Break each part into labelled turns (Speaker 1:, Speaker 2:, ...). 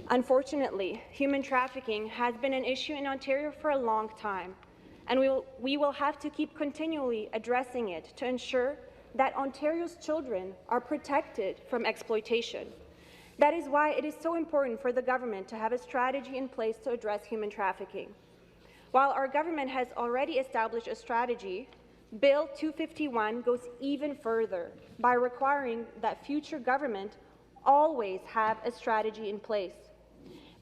Speaker 1: Unfortunately, human trafficking has been an issue in Ontario for a long time, and we will have to keep continually addressing it to ensure that Ontario's children are protected from exploitation. That is why it is so important for the government to have a strategy in place to address human trafficking. While our government has already established a strategy, Bill 251 goes even further by requiring that future government always have a strategy in place.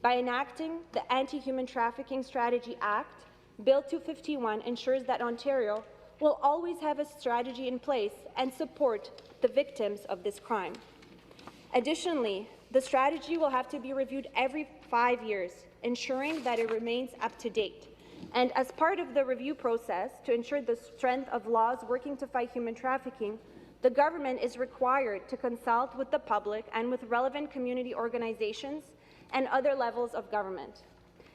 Speaker 1: By enacting the Anti-Human Trafficking Strategy Act, Bill 251 ensures that Ontario will always have a strategy in place and support the victims of this crime. Additionally, the strategy will have to be reviewed every 5 years, ensuring that it remains up to date. And as part of the review process, to ensure the strength of laws working to fight human trafficking, the government is required to consult with the public and with relevant community organizations and other levels of government.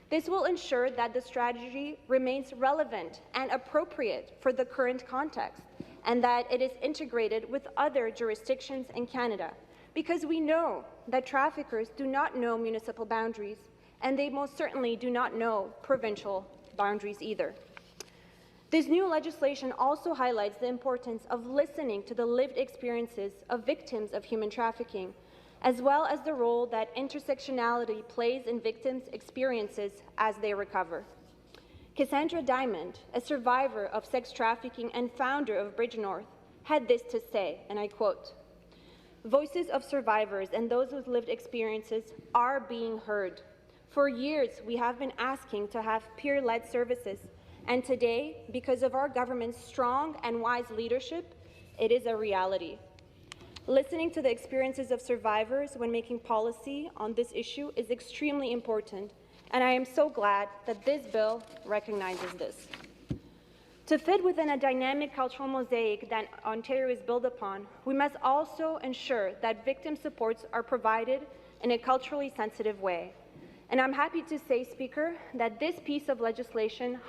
Speaker 1: This will ensure that the strategy remains relevant and appropriate for the current context, and that it is integrated with other jurisdictions in Canada, because we know that traffickers do not know municipal boundaries, and they most certainly do not know provincial boundaries either. This new legislation also highlights the importance of listening to the lived experiences of victims of human trafficking, as well as the role that intersectionality plays in victims' experiences as they recover. Cassandra Diamond, a survivor of sex trafficking and founder of Bridge North, had this to say, and I quote, "Voices of survivors and those with lived experiences are being heard. For years, we have been asking to have peer-led services, and today, because of our government's strong and wise leadership, it is a reality." Listening to the experiences of survivors when making policy on this issue is extremely important, and I am so glad that this bill recognizes this. To fit within a dynamic cultural mosaic that Ontario is built upon, we must also ensure that victim supports are provided in a culturally sensitive way. And I'm happy to say, Speaker, that this piece of legislation